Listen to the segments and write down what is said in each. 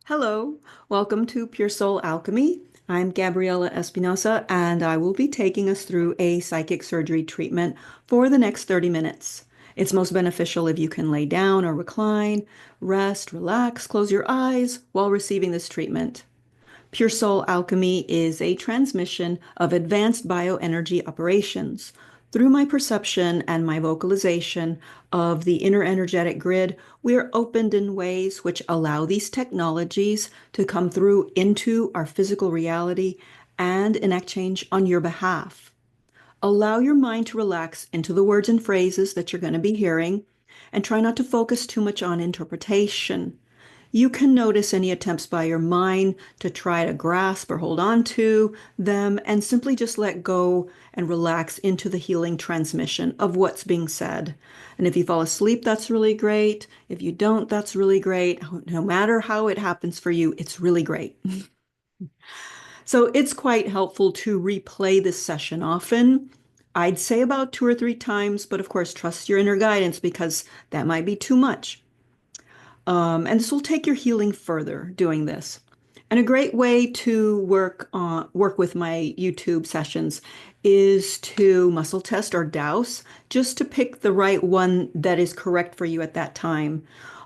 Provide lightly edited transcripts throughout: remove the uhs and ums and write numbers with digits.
Hello, welcome to Pure Soul Alchemy. I'm Gabriela Espinosa, and I will be taking us through a psychic surgery treatment for the next 30 minutes. It's most beneficial if you can lay down or recline, rest, relax, close your eyes while receiving this treatment. Pure Soul Alchemy is a transmission of advanced bioenergy operations. Through my perception and my vocalization of the inner energetic grid, we are opened in ways which allow these technologies to come through into our physical reality and enact change on your behalf. Allow your mind to relax into the words and phrases that you're going to be hearing and try not to focus too much on interpretation. You can notice any attempts by your mind to try to grasp or hold on to them and simply just let go and relax into the healing transmission of what's being said. And if you fall asleep, that's really great. If you don't, that's really great. No matter how it happens for you, it's really great. So it's quite helpful to replay this session often. I'd say about 2 or 3 times, but of course, trust your inner guidance because that might be too much. And this will take your healing further doing this. And a great way to work with my YouTube sessions is to muscle test or dowse, just to pick the right one that is correct for you at that time.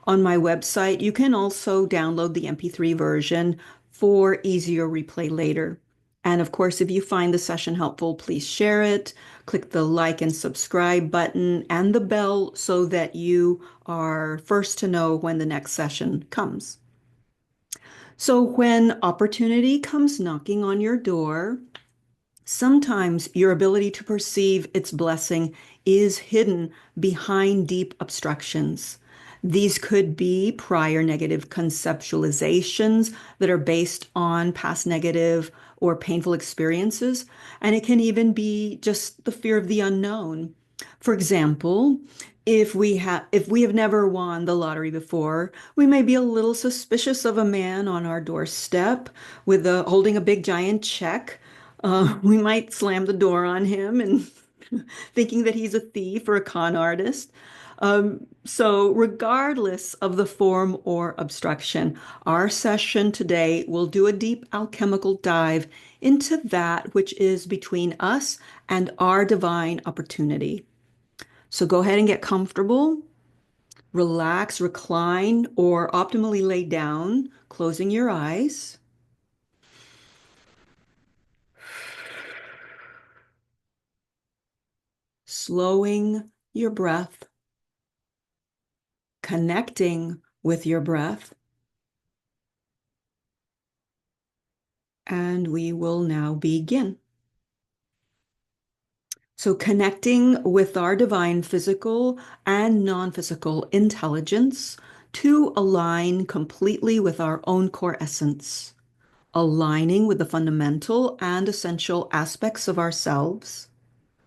On my website, you can also download the MP3 version for easier replay later. And of course, if you find the session helpful, please share it. Click the like and subscribe button and the bell so that you are first to know when the next session comes. So when opportunity comes knocking on your door, sometimes your ability to perceive its blessing is hidden behind deep obstructions. These could be prior negative conceptualizations that are based on past negative or painful experiences, and it can even be just the fear of the unknown. For example, if we have never won the lottery before, we may be a little suspicious of a man on our doorstep with holding a big giant check. We might slam the door on him and thinking that he's a thief or a con artist. So regardless of the form or obstruction, our session today will do a deep alchemical dive into that which is between us and our divine opportunity. So go ahead and get comfortable, relax, recline, or optimally lay down, closing your eyes. Slowing your breath, connecting with your breath, and we will now begin. So connecting with our divine physical and non-physical intelligence to align completely with our own core essence, aligning with the fundamental and essential aspects of ourselves,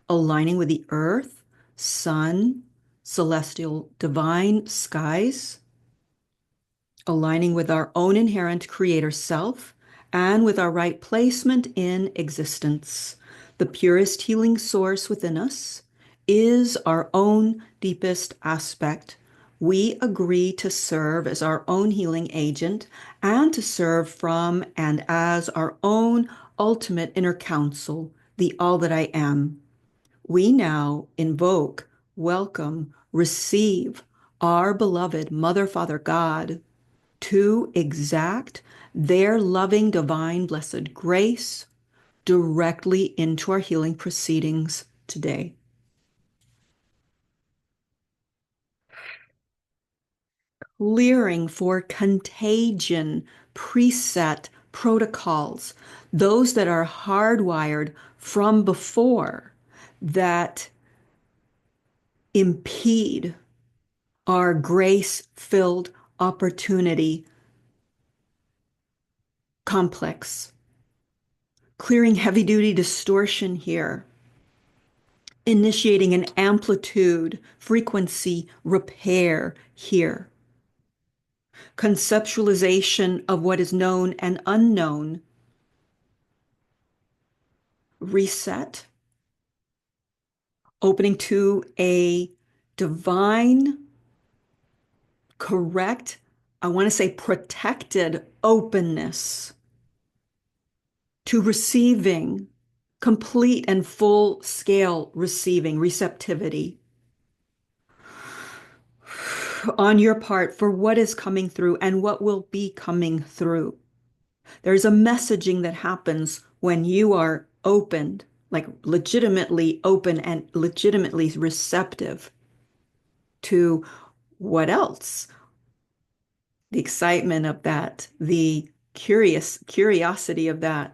aligning with the earth, sun, celestial divine skies, aligning with our own inherent creator self and with our right placement in existence. The purest healing source within us is our own deepest aspect. We agree to serve as our own healing agent and to serve from and as our own ultimate inner counsel, the all that I am. We now invoke, welcome, receive our beloved Mother, Father, God to exact their loving, divine, blessed grace directly into our healing proceedings today. Clearing for contagion, preset protocols, those that are hardwired from before that impede our grace-filled opportunity complex. Clearing heavy-duty distortion here, initiating an amplitude, frequency repair here. Conceptualization of what is known and unknown. Reset, opening to a divine, correct I want to say protected openness to receiving, complete and full scale receiving, receptivity on your part for what is coming through and what will be coming through. There's a messaging that happens when you are opened, like legitimately open and legitimately receptive to what else? The excitement of that, the curiosity of that,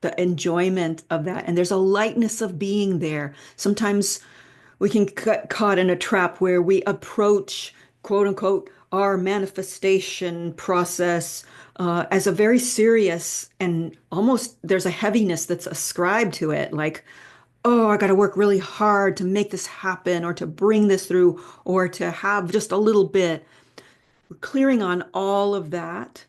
the enjoyment of that. And there's a lightness of being there. Sometimes we can get caught in a trap where we approach, quote unquote, our manifestation process as a very serious and almost there's a heaviness that's ascribed to it. Like, oh, I got to work really hard to make this happen or to bring this through or to have just a little bit. We're clearing on all of that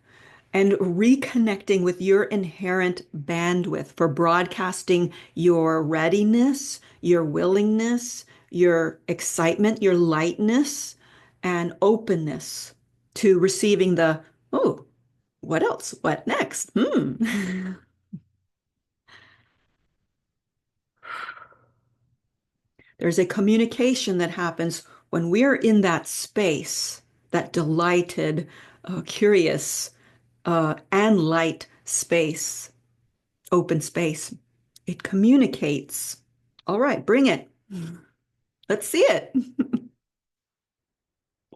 and reconnecting with your inherent bandwidth for broadcasting your readiness, your willingness, your excitement, your lightness, and openness to receiving the, oh, what else? What next? There's a communication that happens when we're in that space, that delighted, curious, and light space, open space. It communicates. All right, bring it. Let's see it.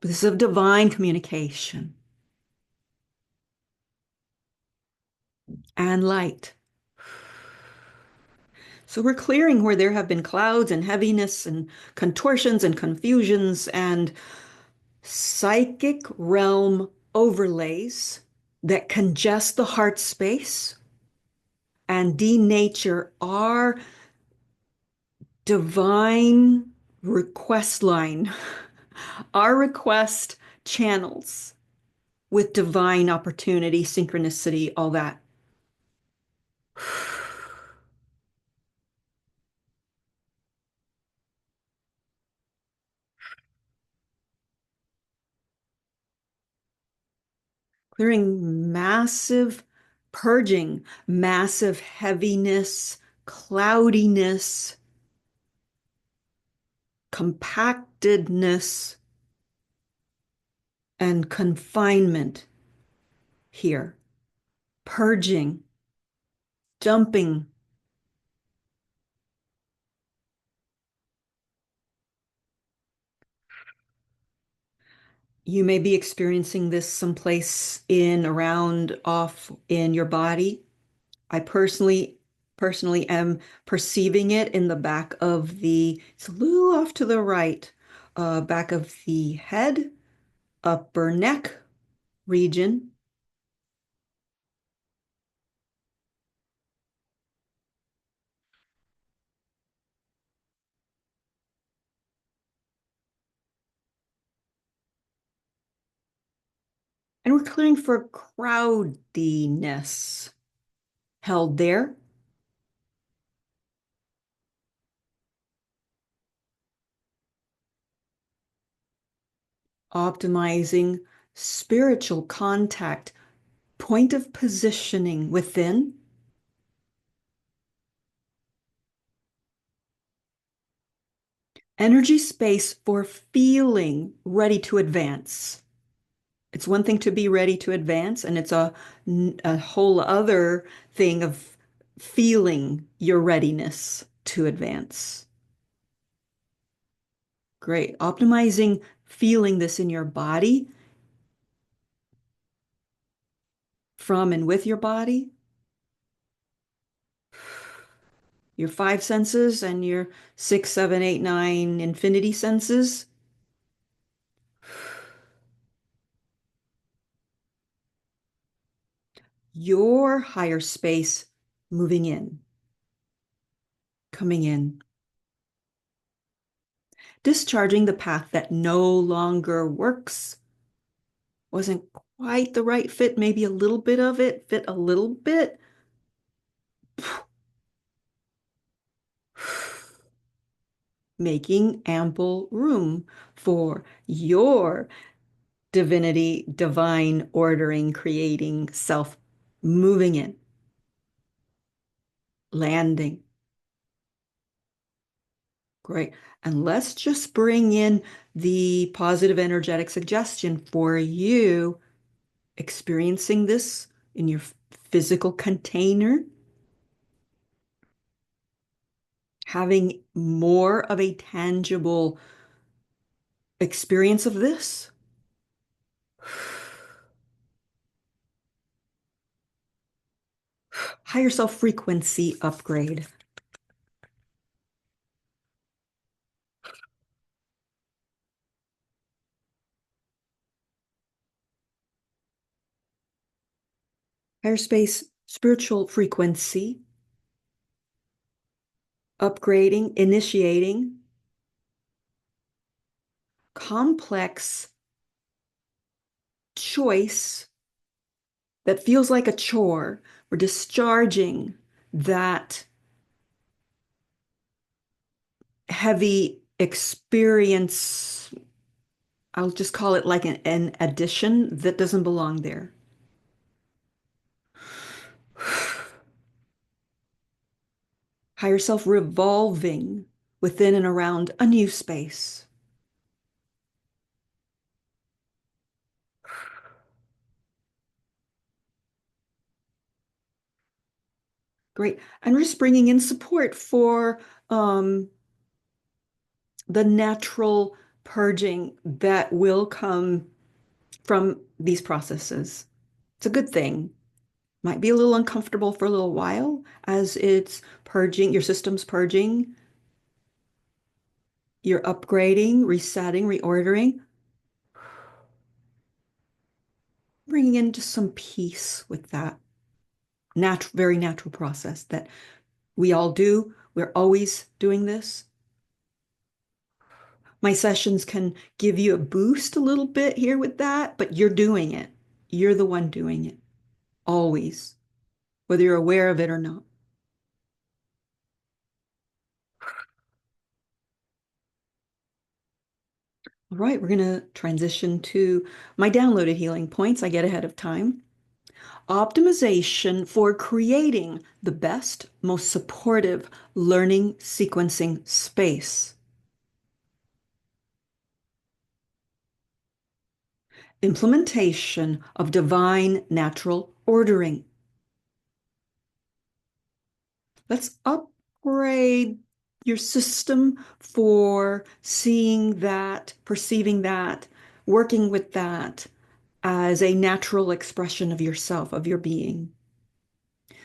This is a divine communication and light. So we're clearing where there have been clouds and heaviness and contortions and confusions and psychic realm overlays that congest the heart space and denature our divine request line, our request channels with divine opportunity, synchronicity, all that. Clearing massive purging, massive heaviness, cloudiness, compactedness, and confinement here. Purging, dumping. You may be experiencing this someplace in, around, off in your body. I personally am perceiving it in the back of it's a little off to the right, back of the head, upper neck region. And we're clearing for crowdiness held there, optimizing spiritual contact, point of positioning within, energy space for feeling ready to advance. It's one thing to be ready to advance, and it's a whole other thing of feeling your readiness to advance. Great. Optimizing feeling this in your body, from and with your body, your five senses and your six, seven, eight, nine infinity senses. Your higher space moving in, coming in, discharging the path that no longer works, wasn't quite the right fit, maybe a little bit of it fit a little bit. Making ample room for your divinity, divine ordering, creating, self moving in, landing. Great. And let's just bring in the positive energetic suggestion for you experiencing this in your physical container, having more of a tangible experience of this. Higher self frequency upgrade. Higher space spiritual frequency upgrading, initiating complex choice that feels like a chore. We're discharging that heavy experience. I'll just call it like an addition that doesn't belong there. Higher self revolving within and around a new space. Great. And we're just bringing in support for the natural purging that will come from these processes. It's a good thing. Might be a little uncomfortable for a little while as it's purging, your system's purging, you're upgrading, resetting, reordering, bringing in just some peace with that very natural process that we all do. We're always doing this. My sessions can give you a boost a little bit here with that, but you're doing it. You're the one doing it, always, whether you're aware of it or not. All right, we're going to transition to my downloaded healing points I get ahead of time. Optimization for creating the best, most supportive learning sequencing space. Implementation of divine natural ordering. Let's upgrade your system for seeing that, perceiving that, working with that as a natural expression of yourself, of your being.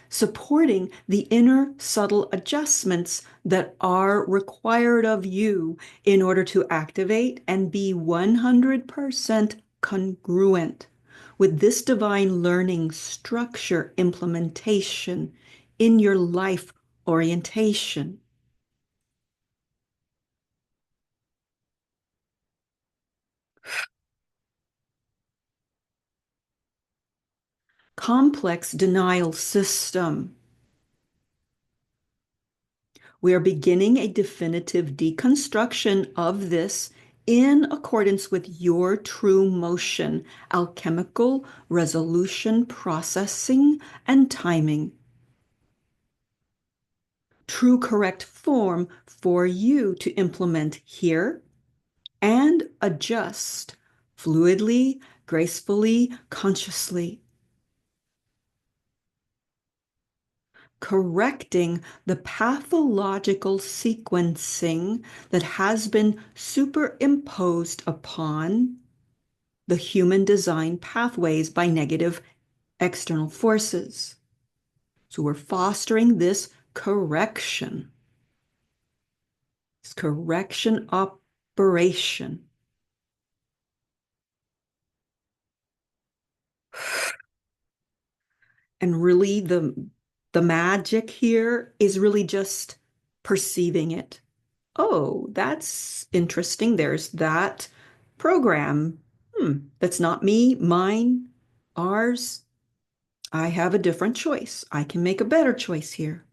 Supporting the inner subtle adjustments that are required of you in order to activate and be 100% congruent with this divine learning structure implementation in your life orientation. Complex denial system. We are beginning a definitive deconstruction of this in accordance with your true motion, alchemical resolution, processing, and timing. True correct form for you to implement here and adjust fluidly, gracefully, consciously. Correcting the pathological sequencing that has been superimposed upon the human design pathways by negative external forces. So we're fostering this correction operation. And really the magic here is really just perceiving it. Oh, that's interesting. There's that program. That's not me, mine, ours. I have a different choice. I can make a better choice here.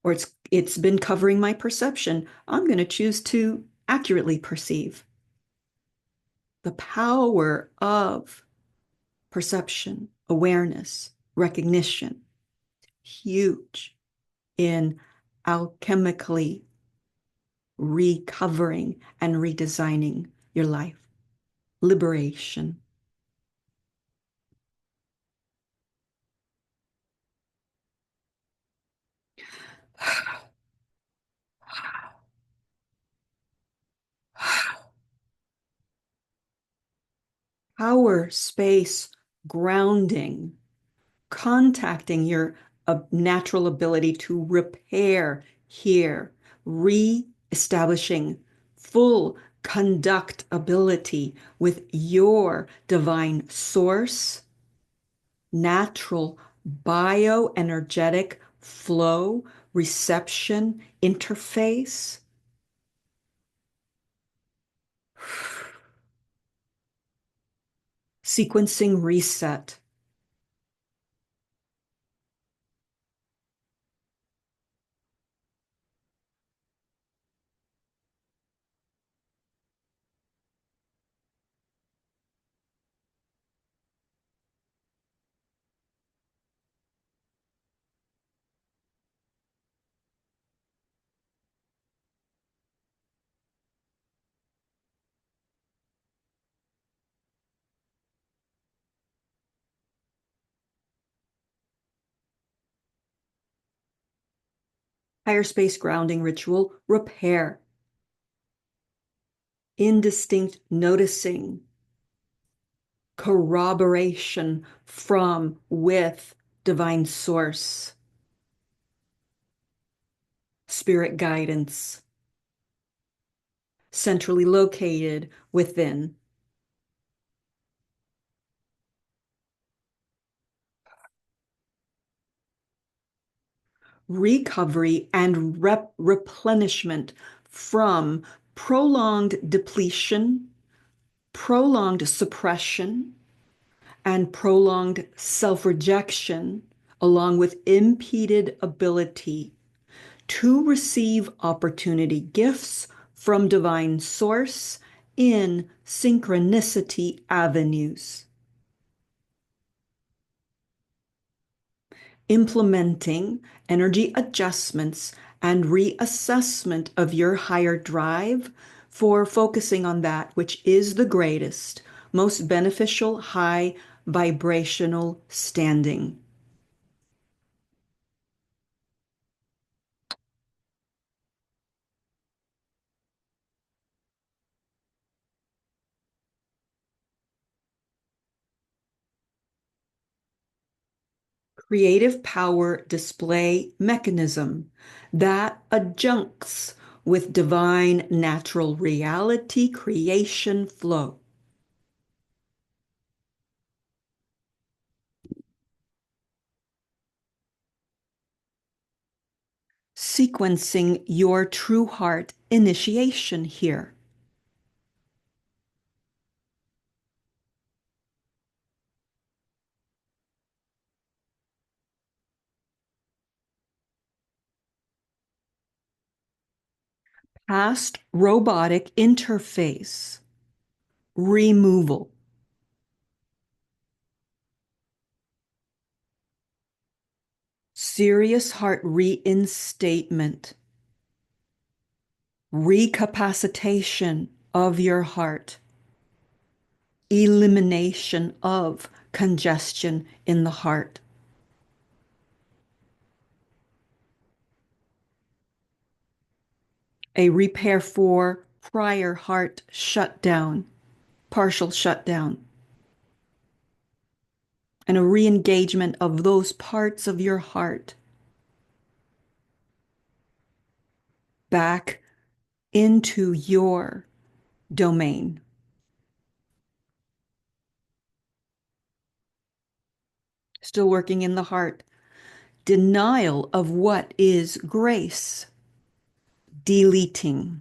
Or it's been covering my perception. I'm going to choose to accurately perceive. the power of perception, awareness, recognition, huge in alchemically recovering and redesigning your life. Liberation. Power, space, grounding, contacting your natural ability to repair here, re-establishing full conductability with your divine source, natural bioenergetic flow, reception, interface. Sequencing reset. Higher space grounding ritual, repair. Indistinct noticing, corroboration from, with divine source, spirit guidance, centrally located within. Recovery and replenishment from prolonged depletion, prolonged suppression, and prolonged self-rejection, along with impeded ability to receive opportunity gifts from divine source in synchronicity avenues. Implementing energy adjustments and reassessment of your higher drive for focusing on that which is the greatest, most beneficial, high vibrational standing. Creative power display mechanism that adjuncts with divine natural reality creation flow. Sequencing your true heart initiation here. Past robotic interface. Removal. Serious heart reinstatement. Recapacitation of your heart. Elimination of congestion in the heart. A repair for prior heart shutdown, partial shutdown, and a re-engagement of those parts of your heart back into your domain. Still working in the heart. Denial of what is grace. Deleting.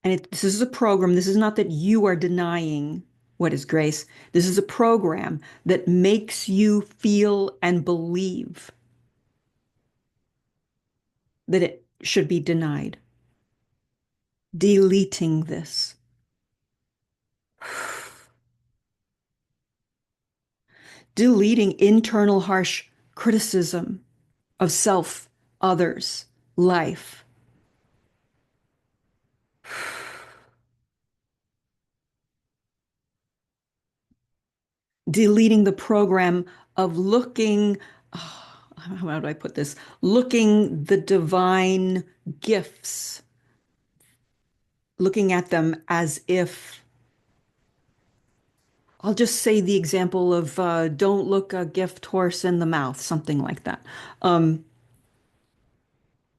And this is a program. This is not that you are denying. What is grace? This is a program that makes you feel and believe that it should be denied. Deleting this. Deleting internal harsh criticism of self, others, life. Deleting the program of looking, how do I put this? Looking the divine gifts, looking at them as if, I'll just say the example of don't look a gift horse in the mouth, something like that. Um,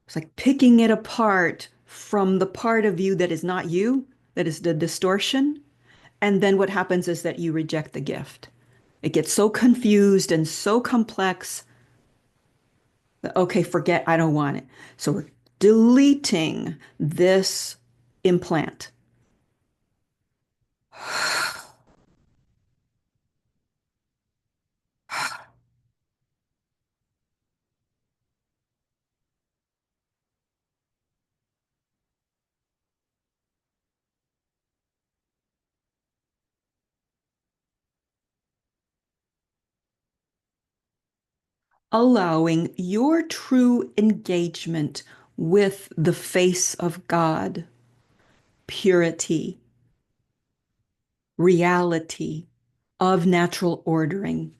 it's like picking it apart from the part of you that is not you, that is the distortion. And then what happens is that you reject the gift. It gets so confused and so complex that, okay, forget, I don't want it. So we're deleting this implant, allowing your true engagement with the face of God, purity, reality of natural ordering.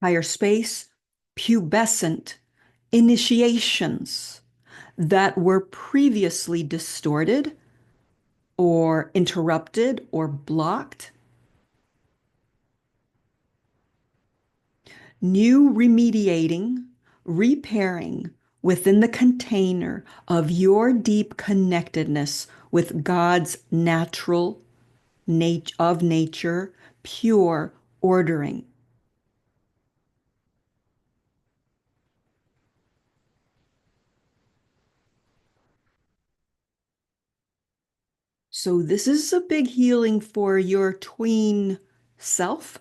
Higher space, pubescent initiations that were previously distorted or interrupted or blocked. New remediating, repairing within the container of your deep connectedness with God's natural of nature, pure ordering. So this is a big healing for your tween self.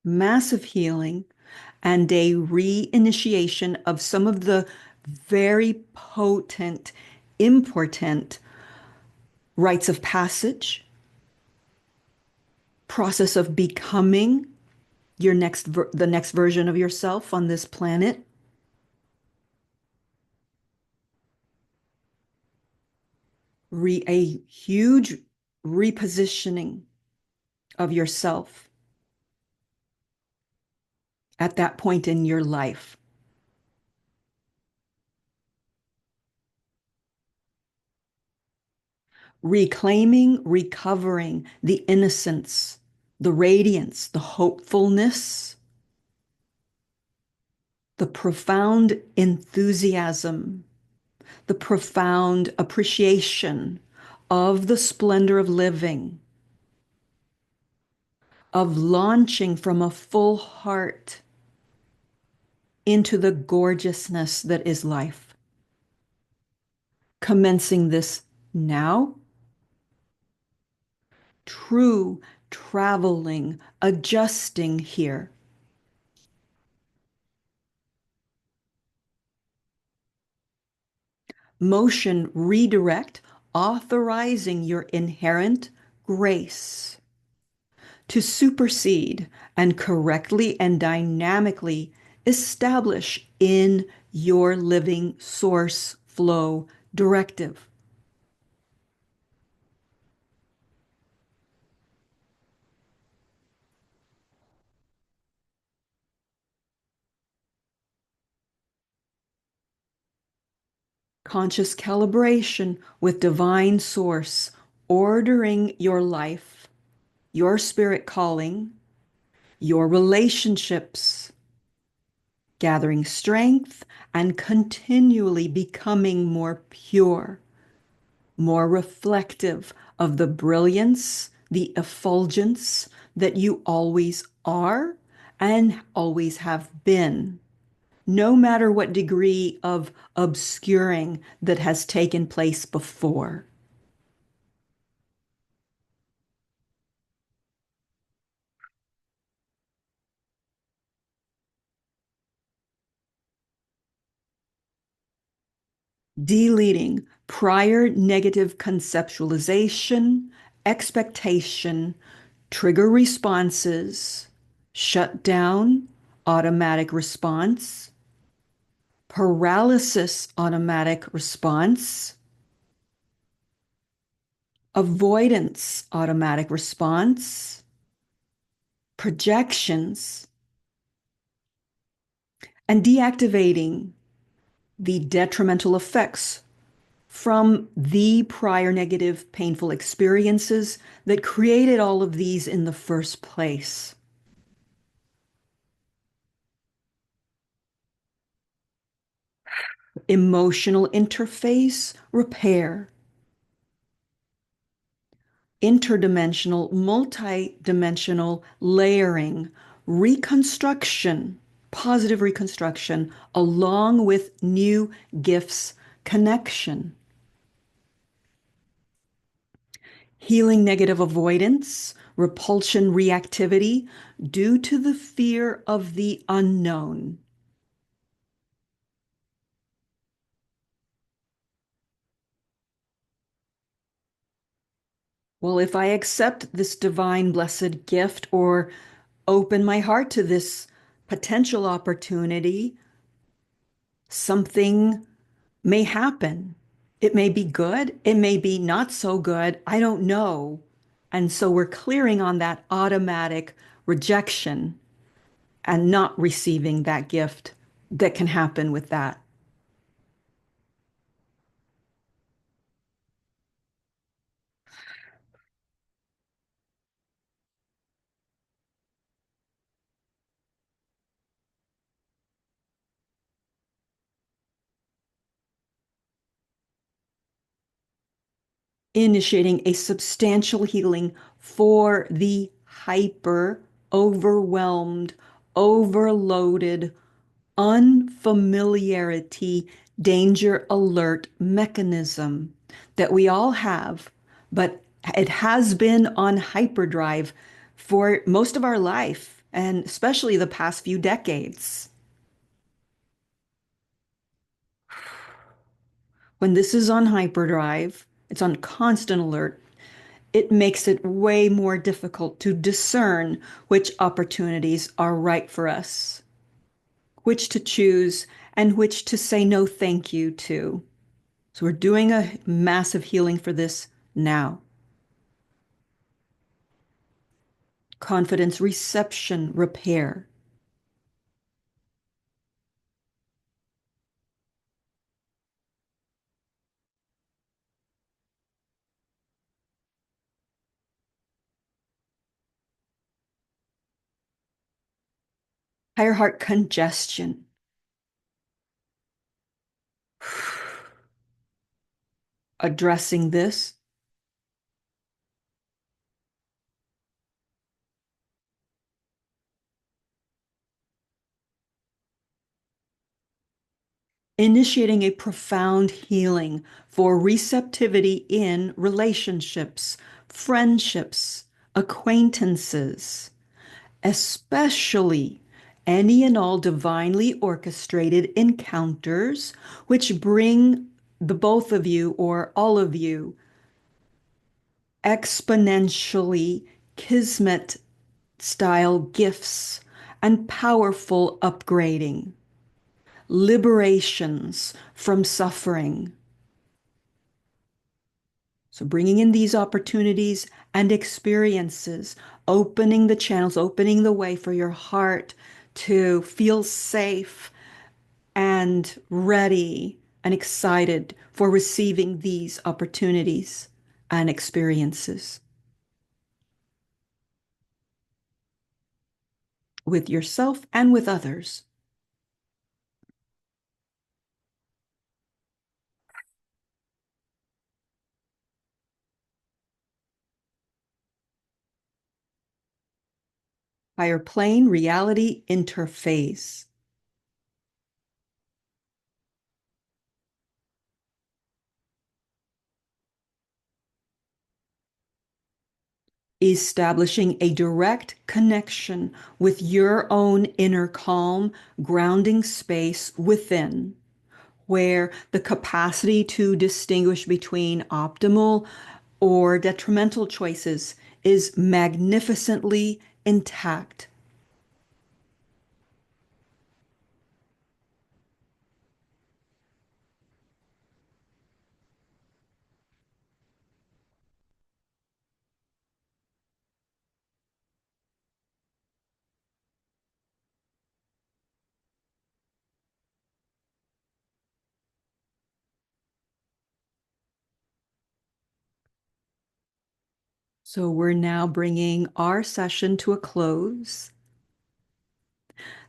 Massive healing and a reinitiation of some of the very potent, important rites of passage, process of becoming the next version of yourself on this planet. A huge repositioning of yourself at that point in your life. Reclaiming, recovering the innocence, the radiance, the hopefulness, the profound enthusiasm, the profound appreciation of the splendor of living, of launching from a full heart into the gorgeousness that is life. Commencing this now, true traveling, adjusting here. Motion redirect, authorizing your inherent grace to supersede and correctly and dynamically establish in your living source flow directive. Conscious calibration with divine source, ordering your life, your spirit calling, your relationships, gathering strength and continually becoming more pure, more reflective of the brilliance, the effulgence that you always are and always have been, no matter what degree of obscuring that has taken place before. Deleting prior negative conceptualization, expectation, trigger responses, shut down, automatic response, paralysis, automatic response, avoidance, automatic response, projections, and deactivating the detrimental effects from the prior negative painful experiences that created all of these in the first place. Emotional interface repair, interdimensional, multi-dimensional layering, reconstruction, positive reconstruction, along with new gifts, connection, healing negative avoidance, repulsion reactivity due to the fear of the unknown. Well, if I accept this divine blessed gift or open my heart to this potential opportunity, something may happen. It may be good, it may be not so good, I don't know. And so we're clearing on that automatic rejection and not receiving that gift that can happen with that. Initiating a substantial healing for the hyper, overwhelmed, overloaded, unfamiliarity, danger alert mechanism that we all have, but it has been on hyperdrive for most of our life, and especially the past few decades. When this is on hyperdrive, it's on constant alert. It makes it way more difficult to discern which opportunities are right for us, which to choose, and which to say no thank you to. So we're doing a massive healing for this now. Confidence reception repair. Higher heart congestion. Addressing this. Initiating a profound healing for receptivity in relationships, friendships, acquaintances, especially any and all divinely orchestrated encounters which bring the both of you or all of you exponentially kismet style gifts and powerful upgrading, liberations from suffering. So, bringing in these opportunities and experiences, opening the channels, opening the way for your heart to feel safe and ready and excited for receiving these opportunities and experiences. with yourself and with others. Higher plane reality interface. Establishing a direct connection with your own inner calm, grounding space within, where the capacity to distinguish between optimal or detrimental choices is magnificently intact. So we're now bringing our session to a close.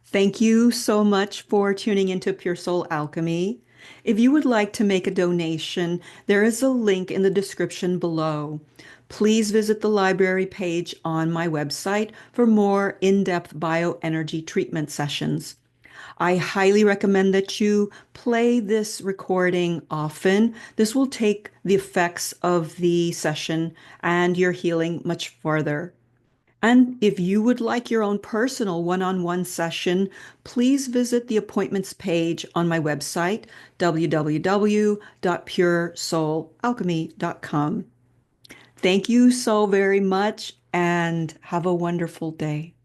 Thank you so much for tuning into Pure Soul Alchemy. If you would like to make a donation, there is a link in the description below. Please visit the library page on my website for more in-depth bioenergy treatment sessions. I highly recommend that you play this recording often. This will take the effects of the session and your healing much farther. And if you would like your own personal one-on-one session, please visit the appointments page on my website, www.puresoulalchemy.com. Thank you so very much and have a wonderful day.